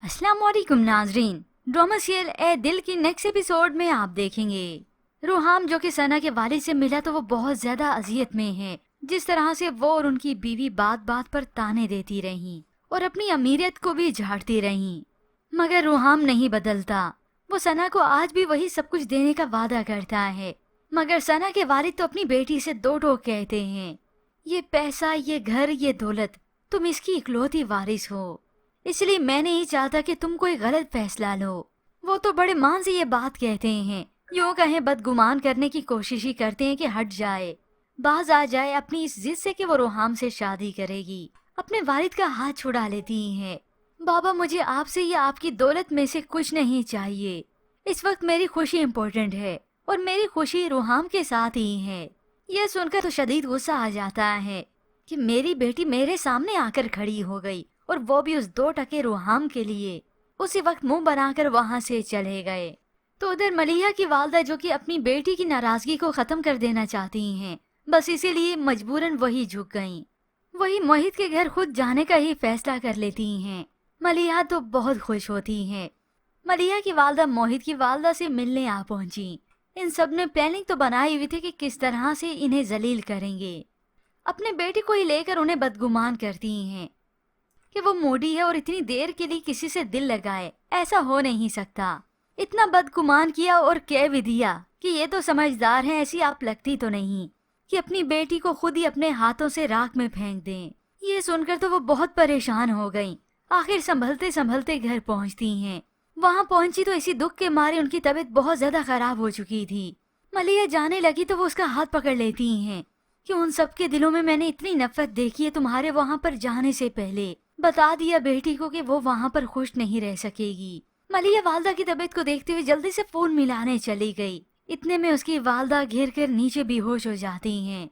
अस्सलाम वालेकुम नाजरीन। ड्रामा सीरियल ए दिल की नेक्स्ट एपिसोड में आप देखेंगे रूहाम जो कि सना के वालिद से मिला तो वो बहुत ज्यादा अजियत में है। जिस तरह से वो और उनकी बीवी बात बात पर ताने देती रहीं और अपनी अमीरियत को भी झाड़ती रहीं, मगर रूहाम नहीं बदलता। वो सना को आज भी वही सब कुछ देने का वादा करता है, मगर सना के वालिद तो अपनी बेटी से दो टोक कहते हैं, ये पैसा, ये घर, ये दौलत, तुम इसकी इकलौती वारिस हो, इसलिए मैं नहीं चाहता कि तुम कोई गलत फैसला लो। वो तो बड़े मान से ये बात कहते हैं, यूं कहें बदगुमान करने की कोशिश ही करते हैं कि हट जाए, बाज आ जाए अपनी इस जिद से कि वो रूहाम से शादी करेगी। अपने वालिद का हाथ छुड़ा लेती हैं। बाबा, मुझे आपसे या आपकी दौलत में से कुछ नहीं चाहिए। इस वक्त मेरी खुशी इम्पोर्टेंट है और मेरी खुशी रूहाम के साथ ही है। यह सुनकर तो शदीद गुस्सा आ जाता है कि मेरी बेटी मेरे सामने आकर खड़ी हो गई, और वो भी उस 2 टके रूहाम के लिए। उसी वक्त मुंह बनाकर वहां से चले गए। तो उधर मलिहा की वालदा जो कि अपनी बेटी की नाराजगी को खत्म कर देना चाहती हैं, बस इसीलिए मजबूरन वही झुक गईं। वही मोहित के घर खुद जाने का ही फैसला कर लेती हैं। मलिहा तो बहुत खुश होती हैं। मलिहा की वालदा मोहित की वालदा से मिलने आ पहुंची। इन सब ने प्लानिंग तो बनाई हुई थी कि किस तरह से इन्हें जलील करेंगे। अपने बेटी को ही लेकर उन्हें बदगुमान करती हैं कि वो मोड़ी है और इतनी देर के लिए किसी से दिल लगाए, ऐसा हो नहीं सकता। इतना बदगुमान किया और कह भी दिया कि ये तो समझदार हैं, ऐसी आप लगती तो नहीं कि अपनी बेटी को खुद ही अपने हाथों से राख में फेंक दें। ये सुनकर तो वो बहुत परेशान हो गईं। आखिर संभलते संभलते घर पहुंचती हैं। वहां पहुंची तो इसी दुख के मारे उनकी तबीयत बहुत ज्यादा खराब हो चुकी थी। मलिया जाने लगी तो वो उसका हाथ पकड़ लेती हैं कि उन सबके दिलों में मैंने इतनी नफरत देखी है तुम्हारे वहां पर जाने से पहले। बता दिया बेटी को कि वो वहां पर खुश नहीं रह सकेगी। मलिया वालदा की तबीयत को देखते हुए जल्दी से फोन मिलाने चली गई। इतने में उसकी वालदा घिर कर नीचे बेहोश हो जाती हैं।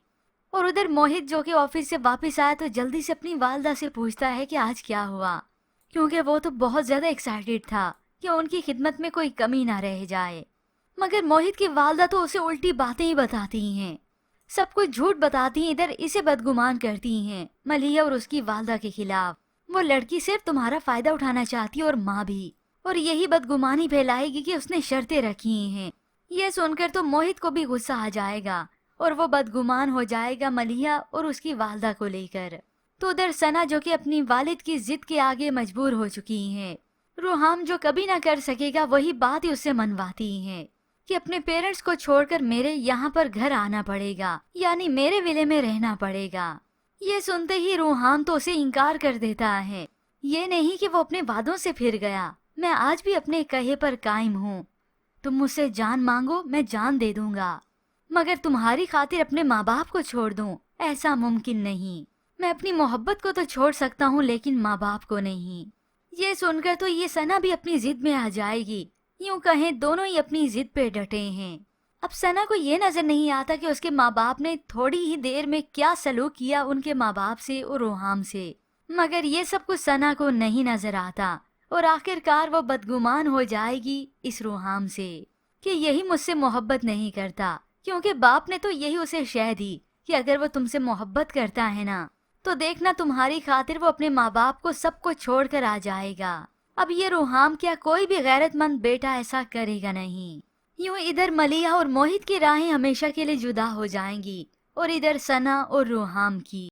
और उधर मोहित जो कि ऑफिस से वापस आया तो जल्दी से अपनी वालदा से पूछता है कि आज क्या हुआ, क्योंकि वो तो बहुत ज्यादा एक्साइटेड था कि उनकी खिदमत में कोई कमी ना रह जाए। मगर मोहित की वालदा तो उसे उल्टी बातें ही बताती हैं, सब कुछ झूठ बताती हैं, इधर इसे बदगुमान करती हैं मलिया और उसकी वालदा के खिलाफ। वो लड़की सिर्फ तुम्हारा फायदा उठाना चाहती है और माँ भी, और यही बदगुमानी फैलाएगी कि उसने शर्तें रखी हैं। ये सुनकर तो मोहित को भी गुस्सा आ जाएगा और वो बदगुमान हो जाएगा मलिया और उसकी वालदा को लेकर। तो उधर सना जो कि अपनी वालिद की जिद के आगे मजबूर हो चुकी हैं। रूहाम जो कभी ना कर सकेगा वही बात ही उससे मनवाती हैं कि अपने पेरेंट्स को छोड़कर मेरे यहाँ पर घर आना पड़ेगा, यानी मेरे विले में रहना पड़ेगा। ये सुनते ही रूहाम तो उसे इनकार कर देता है। ये नहीं कि वो अपने वादों से फिर गया, मैं आज भी अपने कहे पर कायम हूँ। तुम मुझसे जान मांगो, मैं जान दे दूंगा, मगर तुम्हारी खातिर अपने माँ बाप को छोड़ दूं, ऐसा मुमकिन नहीं। मैं अपनी मोहब्बत को तो छोड़ सकता हूँ लेकिन माँ बाप को नहीं। ये सुनकर तो ये सना भी अपनी जिद में आ जाएगी। यूं कहें दोनों ही अपनी जिद पे डटे हैं। अब सना को ये नजर नहीं आता कि उसके माँ बाप ने थोड़ी ही देर में क्या सलूक किया उनके माँ बाप से और रूहाम से, मगर ये सब कुछ सना को नहीं नजर आता और आखिरकार वो बदगुमान हो जाएगी इस रूहाम से कि यही मुझसे मोहब्बत नहीं करता, क्योंकि बाप ने तो यही उसे शह दी कि अगर वो तुमसे मोहब्बत करता है ना तो देखना तुम्हारी खातिर वो अपने माँ बाप को सबको छोड़ कर आ जाएगा। अब ये रूहाम क्या कोई भी गैरतमंद बेटा ऐसा करेगा नहीं। यूं इधर मलिया और मोहित की राहें हमेशा के लिए जुदा हो जाएंगी और इधर सना और रूहाम की।